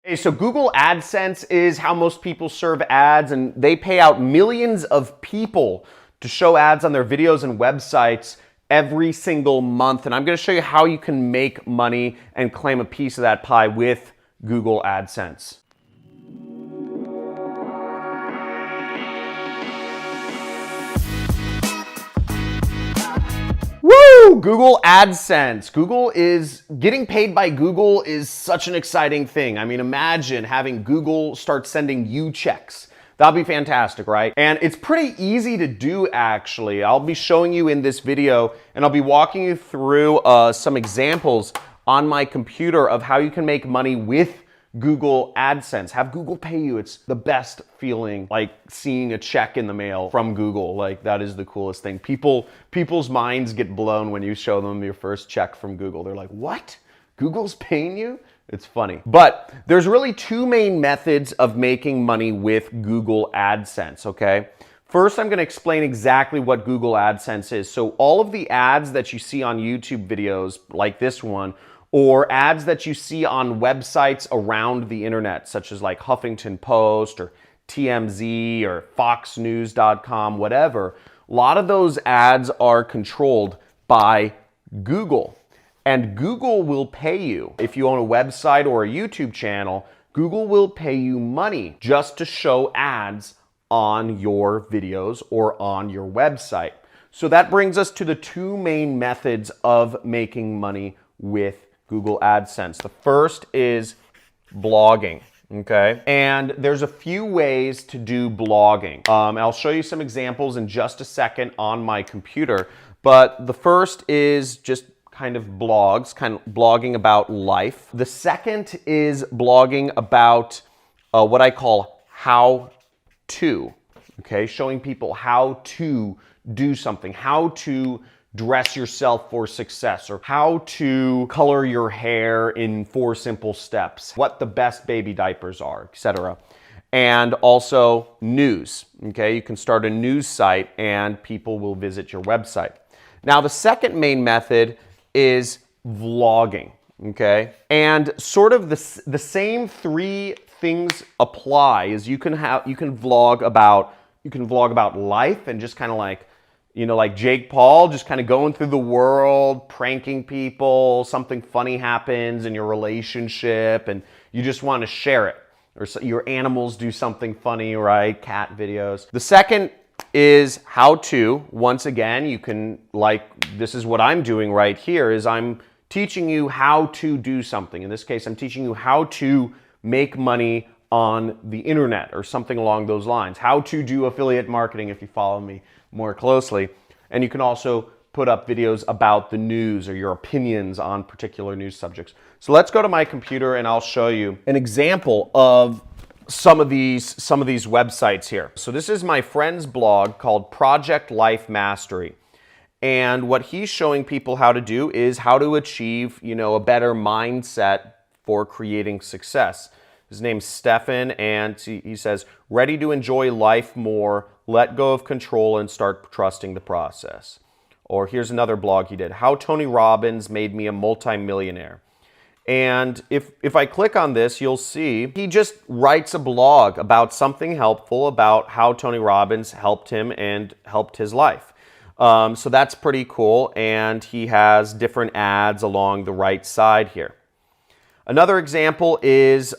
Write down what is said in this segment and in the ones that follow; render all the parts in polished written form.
Okay, so Google AdSense is how most people serve ads, and they pay out millions of people to show ads on their videos and websites every single month. And I'm going to show you how you can make money and claim a piece of that pie with Google AdSense. Woo! Google AdSense. Getting paid by Google is such an exciting thing. I mean, imagine having Google start sending you checks. That'd be fantastic, right? And it's pretty easy to do, actually. I'll be showing you in this video, and I'll be walking you through some examples on my computer of how you can make money with Google AdSense. Have Google pay you. It's the best feeling, like seeing a check in the mail from Google. Like, that is the coolest thing. People's minds get blown when you show them your first check from Google. They're like, what? Google's paying you? It's funny. But there's really two main methods of making money with Google AdSense, okay? First, I'm going to explain exactly what Google AdSense is. So all of the ads that you see on YouTube videos, like this one, or ads that you see on websites around the internet, such as like Huffington Post or TMZ or foxnews.com, whatever, a lot of those ads are controlled by Google. And Google will pay you. If you own a website or a YouTube channel, Google will pay you money just to show ads on your videos or on your website. So that brings us to the two main methods of making money with Google AdSense. The first is blogging, okay? And there's a few ways to do blogging. I'll show you some examples in just a second on my computer, but the first is just kind of blogs, kind of blogging about life. The second is blogging about what I call how to, okay? Showing people how to do something, how to dress yourself for success, or how to color your hair in 4 simple steps, what the best baby diapers are, etc. And also news, okay? You can start a news site and people will visit your website. Now, the second main method is vlogging, okay? And sort of the same 3 things apply. Is you can vlog about life and just kind of like, you know, like Jake Paul, just kind of going through the world, pranking people, something funny happens in your relationship and you just want to share it. Or so your animals do something funny, right? Cat videos. The second is how to. Once again, you can, like, this is what I'm doing right here, is I'm teaching you how to do something. In this case, I'm teaching you how to make money on the internet or something along those lines. How to do affiliate marketing if you follow me more closely. And you can also put up videos about the news or your opinions on particular news subjects. So let's go to my computer and I'll show you an example of some of these websites here. So this is my friend's blog called Project Life Mastery. And what he's showing people how to do is how to achieve, you know, a better mindset for creating success. His name's Stefan, and he says, ready to enjoy life more, let go of control and start trusting the process. Or here's another blog he did, How Tony Robbins Made Me a Multi-Millionaire. And if I click on this, you'll see he just writes a blog about something helpful about how Tony Robbins helped him and helped his life. So that's pretty cool, and he has different ads along the right side here. Another example is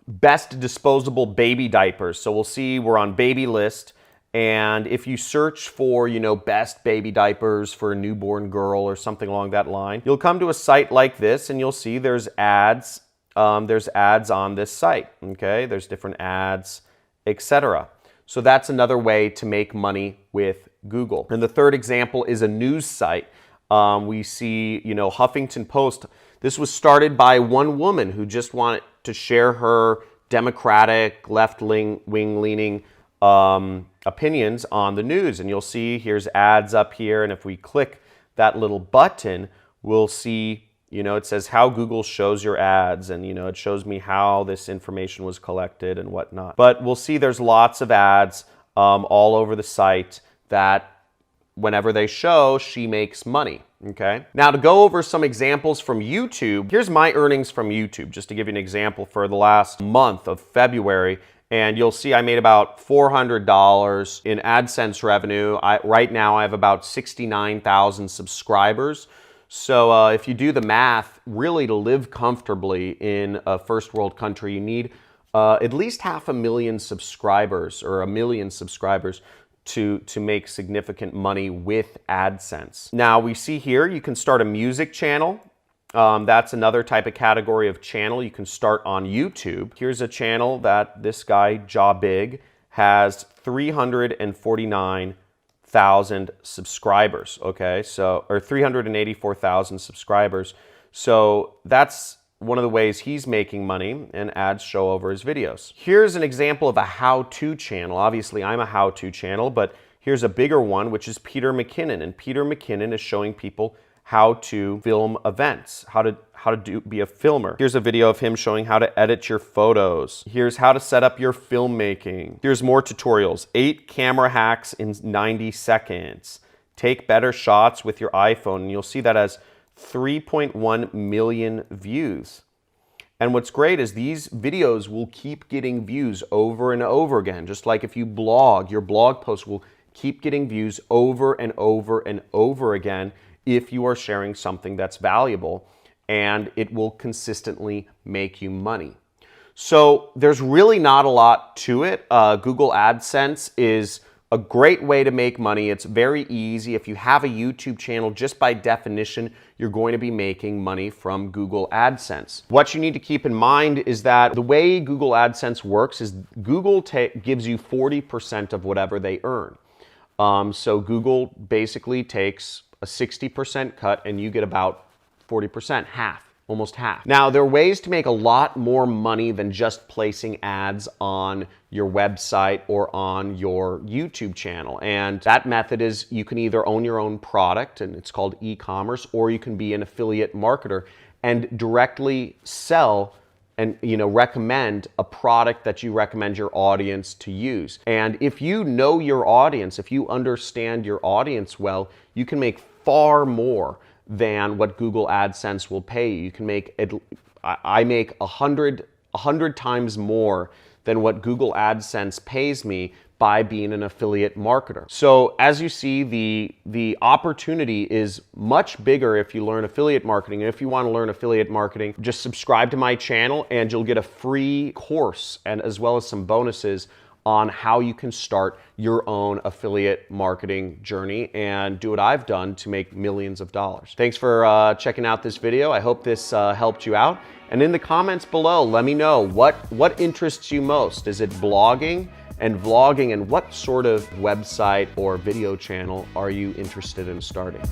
best disposable baby diapers. So we'll see we're on baby list, and if you search for, you know, best baby diapers for a newborn girl or something along that line, you'll come to a site like this and you'll see there's ads. There's ads on this site, okay? There's different ads, etc. So that's another way to make money with Google. And the third example is a news site. We see, you know, Huffington Post. This was started by one woman who just wanted to share her Democratic, left-wing leaning opinions on the news. And you'll see here's ads up here. And if we click that little button, we'll see, you know, it says how Google shows your ads. And, you know, it shows me how this information was collected and whatnot. But we'll see there's lots of ads all over the site that whenever they show, she makes money, okay? Now to go over some examples from YouTube, here's my earnings from YouTube, just to give you an example for the last month of February. And you'll see I made about $400 in AdSense revenue. Right now I have about 69,000 subscribers. So if you do the math, really to live comfortably in a first world country, you need at least 500,000 subscribers or 1 million subscribers to make significant money with AdSense. Now we see here you can start a music channel. That's another type of category of channel you can start on YouTube. Here's a channel that this guy, Jaw Big, has 349,000 subscribers, okay? So, or 384,000 subscribers. So that's one of the ways he's making money, and ads show over his videos. Here's an example of a how-to channel. Obviously, I'm a how-to channel, but here's a bigger one, which is Peter McKinnon. And Peter McKinnon is showing people how to film events, how to be a filmer. Here's a video of him showing how to edit your photos. Here's how to set up your filmmaking. Here's more tutorials. 8 camera hacks in 90 seconds. Take better shots with your iPhone. And you'll see that as 3.1 million views. And what's great is these videos will keep getting views over and over again. Just like if you blog, your blog post will keep getting views over and over and over again if you are sharing something that's valuable, and it will consistently make you money. So there's really not a lot to it. Google AdSense is a great way to make money. It's very easy. If you have a YouTube channel, just by definition, you're going to be making money from Google AdSense. What you need to keep in mind is that the way Google AdSense works is Google gives you 40% of whatever they earn. So Google basically takes a 60% cut and you get about 40%, almost half. Now, there are ways to make a lot more money than just placing ads on your website or on your YouTube channel. And that method is you can either own your own product, and it's called e-commerce, or you can be an affiliate marketer and directly sell and recommend a product that you recommend your audience to use. And if you know your audience, if you understand your audience well, you can make far more than what Google AdSense will pay you. You can make I make 100 times more than what Google AdSense pays me by being an affiliate marketer. So as you see, the opportunity is much bigger if you learn affiliate marketing. And if you want to learn affiliate marketing, just subscribe to my channel and you'll get a free course, and as well as some bonuses on how you can start your own affiliate marketing journey and do what I've done to make millions of dollars. Thanks for checking out this video. I hope this helped you out. And in the comments below, let me know what interests you most. Is it blogging and vlogging, and what sort of website or video channel are you interested in starting?